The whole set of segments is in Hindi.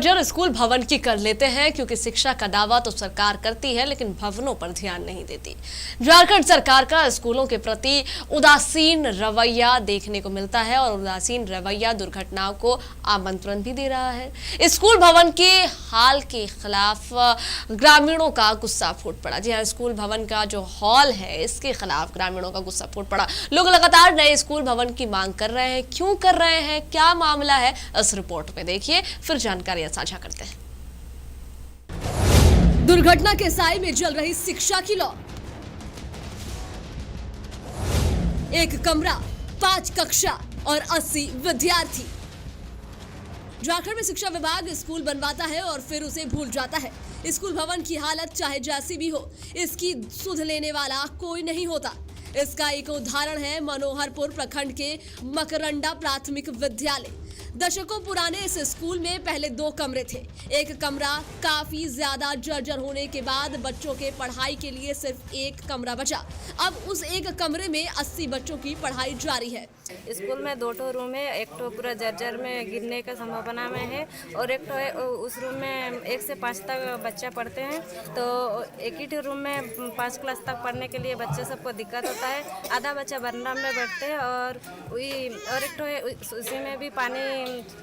जर्जर स्कूल भवन की कर लेते हैं, क्योंकि शिक्षा का दावा तो सरकार करती है लेकिन भवनों पर ध्यान नहीं देती। झारखंड सरकार का स्कूलों के प्रति उदासीन रवैया देखने को मिलता है और उदासीन रवैया दुर्घटनाओं को आमंत्रण भी दे रहा है। स्कूल भवन के हाल के खिलाफ ग्रामीणों का गुस्सा फूट पड़ा। जी हाँ, स्कूल भवन का जो हॉल है इसके खिलाफ ग्रामीणों का गुस्सा फूट पड़ा। लोग लगातार नए स्कूल भवन की मांग कर रहे हैं। क्यों कर रहे हैं, क्या मामला है, इस रिपोर्ट में देखिए, फिर जानकारियां साझा करते हैं। दुर्घटना के साए में जल रही शिक्षा की लौ। एक कमरा, 5 कक्षा और 80 विद्यार्थी। झारखंड में शिक्षा विभाग स्कूल बनवाता है और फिर उसे भूल जाता है। स्कूल भवन की हालत चाहे जैसी भी हो, इसकी सुध लेने वाला कोई नहीं होता। इसका एक उदाहरण है मनोहरपुर प्रखंड के मकरंडा प्राथमिक विद्यालय। दशकों पुराने इस स्कूल में पहले 2 कमरे थे। एक कमरा काफी ज्यादा जर्जर होने के बाद बच्चों के पढ़ाई के लिए सिर्फ 1 कमरा बचा। अब उस 1 कमरे में 80 बच्चों की पढ़ाई जारी है। स्कूल में 2 रूम है, एक तो पूरा जर्जर में गिरने का संभावना में है और एक तो उस रूम में 1 से 5 तक बच्चा पढ़ते हैं। तो एक ही रूम में 5 क्लास तक पढ़ने के लिए बच्चे सबको दिक्कत होता है। आधा बच्चा बरामदा में बैठते हैं और एक तो उसी में भी पानी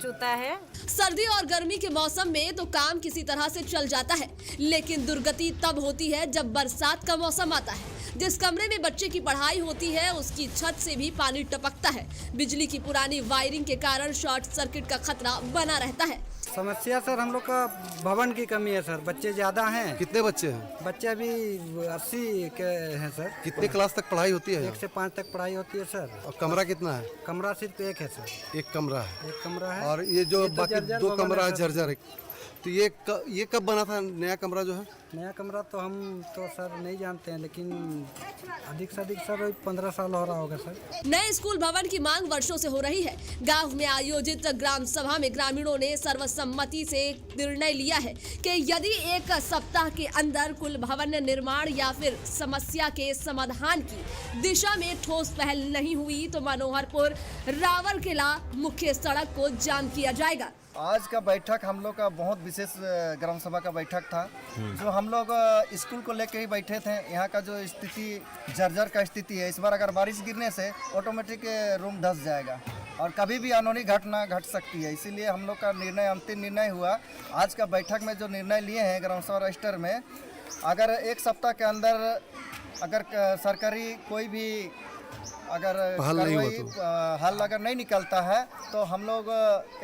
चूता है। सर्दी और गर्मी के मौसम में तो काम किसी तरह से चल जाता है, लेकिन दुर्गति तब होती है जब बरसात का मौसम आता है। जिस कमरे में बच्चे की पढ़ाई होती है उसकी छत से भी पानी टपकता है। बिजली की पुरानी वायरिंग के कारण शॉर्ट सर्किट का खतरा बना रहता है। समस्या सर हम लोग का भवन की कमी है सर। बच्चे ज्यादा हैं। कितने बच्चे हैं? बच्चे अभी 80 के हैं सर। कितने क्लास तक पढ़ाई होती है? 1 से 5 तक पढ़ाई होती है सर। और कमरा कितना है? कमरा सिर्फ 1 है सर। एक कमरा है। एक कमरा है। और ये जो बाकी 2 कमरा है जर्जर है। तो ये कब बना था नया कमरा जो है? नया कमरा तो हम तो सर नहीं जानते हैं, लेकिन अधिक से अधिक सर 15 साल हो रहा होगा सर। नए स्कूल भवन की मांग वर्षों से हो रही है। गांव में आयोजित ग्राम सभा में ग्रामीणों ने सर्वसम्मति से निर्णय लिया है कि यदि 1 सप्ताह के अंदर कुल भवन निर्माण या फिर समस्या के समाधान की दिशा में ठोस पहल नहीं हुई तो मनोहरपुर रावरकेला मुख्य सड़क को जाम किया जाएगा। आज का बैठक हम लोग का बहुत विशेष ग्राम सभा का बैठक था, जो हम लोग स्कूल को लेके ही बैठे थे। यहाँ का जो स्थिति जर्जर का स्थिति है, इस बार अगर बारिश गिरने से ऑटोमेटिक रूम धंस जाएगा और कभी भी अनहोनी घटना घट सकती है। इसीलिए हम लोग का निर्णय, अंतिम निर्णय हुआ आज का बैठक में। जो निर्णय लिए हैं ग्राम सभा रजिस्टर में, अगर 1 सप्ताह के अंदर अगर सरकारी कोई भी अगर हल अगर नहीं निकलता है तो हम लोग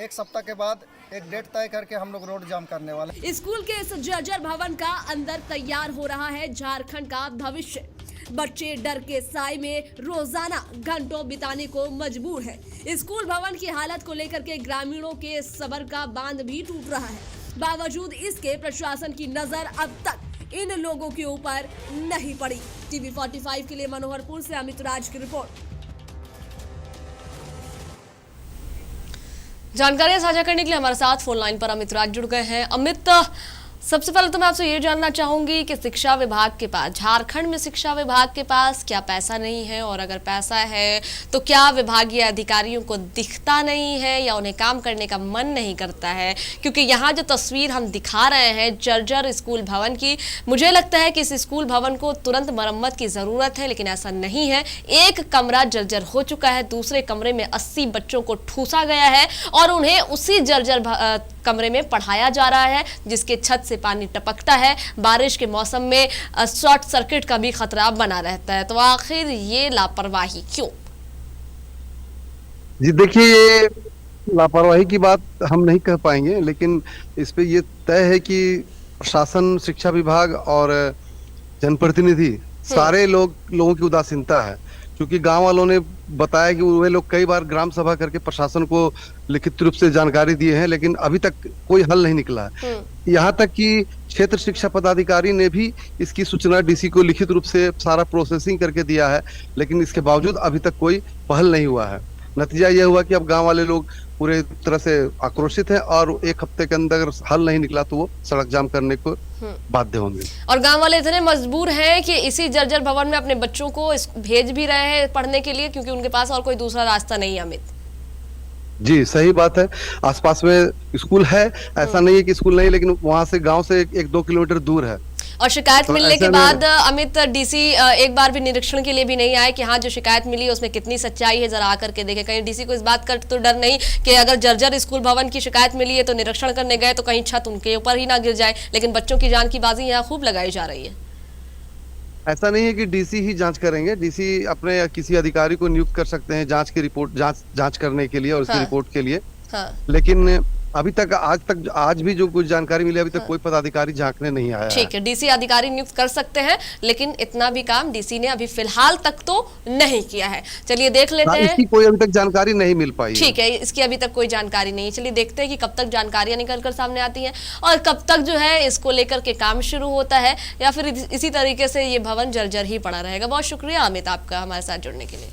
1 सप्ताह के बाद एक डेट तय करके हम लोग रोड जाम करने वाले। स्कूल के इस जर्जर भवन का अंदर तैयार हो रहा है झारखंड का भविष्य। बच्चे डर के साए में रोजाना घंटों बिताने को मजबूर है। स्कूल भवन की हालत को लेकर के ग्रामीणों के सब्र का बांध भी टूट रहा है। बावजूद इसके प्रशासन की नजर अब तक इन लोगों के ऊपर नहीं पड़ी। टीवी 45 के लिए मनोहरपुर से अमित राज की रिपोर्ट। जानकारियां साझा करने के लिए हमारे साथ फोन लाइन पर अमित राज जुड़ गए हैं। अमित, सबसे पहले तो मैं आपसे ये जानना चाहूंगी कि शिक्षा विभाग के पास, झारखंड में शिक्षा विभाग के पास क्या पैसा नहीं है, और अगर पैसा है तो क्या विभागीय अधिकारियों को दिखता नहीं है या उन्हें काम करने का मन नहीं करता है? क्योंकि यहाँ जो तस्वीर हम दिखा रहे हैं जर्जर स्कूल भवन की, मुझे लगता है कि इस स्कूल भवन को तुरंत मरम्मत की जरूरत है, लेकिन ऐसा नहीं है। 1 कमरा जर्जर हो चुका है, दूसरे कमरे में 80 बच्चों को ठूसा गया है और उन्हें उसी जर्जर कमरे में पढ़ाया जा रहा है, जिसके छत से पानी टपकता है। बारिश के मौसम में शॉर्ट सर्किट का भी खतरा बना रहता है। तो आखिर ये लापरवाही क्यों? जी देखिए, ये लापरवाही की बात हम नहीं कह पाएंगे, लेकिन इस पे ये तय है कि प्रशासन, शिक्षा विभाग और जनप्रतिनिधि सारे लोगों की उदासीनता है। क्योंकि गांव वालों ने बताया कि वे लोग कई बार ग्राम सभा करके प्रशासन को लिखित रूप से जानकारी दिए हैं, लेकिन अभी तक कोई हल नहीं निकला है। यहाँ तक कि क्षेत्र शिक्षा पदाधिकारी ने भी इसकी सूचना डीसी को लिखित रूप से सारा प्रोसेसिंग करके दिया है, लेकिन इसके बावजूद अभी तक कोई पहल नहीं हुआ है। नतीजा यह हुआ कि अब गांव वाले लोग पूरे तरह से आक्रोशित हैं और 1 हफ्ते के अंदर हल नहीं निकला तो वो सड़क जाम करने को बाध्य होंगे। और गांव वाले इतने मजबूर हैं कि इसी जर्जर भवन में अपने बच्चों को भेज भी रहे हैं पढ़ने के लिए, क्योंकि उनके पास और कोई दूसरा रास्ता नहीं है। अमित, जी सही बात है। आसपास में स्कूल है, ऐसा नहीं है कि स्कूल नहीं, लेकिन वहां से गांव से 1-2 किलोमीटर दूर है। और शिकायत तो मिलने ऐसे के में- बाद अमित डीसी एक बार भी निरीक्षण के लिए भी नहीं आए कि हाँ जो शिकायत मिली है उसमें कितनी सच्चाई है, जरा आकर के देखें। कहीं डीसी को इस बात का तो डर नहीं कि अगर जर्जर स्कूल भवन की शिकायत मिली है तो निरीक्षण करने गए तो कहीं छत उनके ऊपर ही ना गिर जाए, लेकिन बच्चों की जान की बाजी यहाँ खूब लगाई जा रही है। ऐसा नहीं है कि डीसी ही जांच करेंगे, डीसी अपने या किसी अधिकारी को नियुक्त कर सकते हैं जांच की रिपोर्ट जांच करने के लिए और उसकी हाँ। रिपोर्ट के लिए। हाँ लेकिन अभी तक आज भी जो कुछ जानकारी मिली, अभी तक कोई पदाधिकारी झांकने नहीं आया है। ठीक है, डीसी अधिकारी नियुक्त कर सकते हैं, लेकिन इतना भी काम डीसी ने अभी फिलहाल तक तो नहीं किया है। चलिए देख लेते हैं। इसकी कोई अभी तक जानकारी नहीं मिल पाई है। ठीक है, इसकी अभी तक कोई जानकारी नहीं है। चलिए देखते हैं कि कब तक जानकारियां निकल कर सामने आती हैं और कब तक जो है इसको लेकर के काम शुरू होता है, या फिर इसी तरीके से ये भवन जर्जर ही पड़ा रहेगा। बहुत शुक्रिया अमित आपका हमारे साथ जुड़ने के लिए।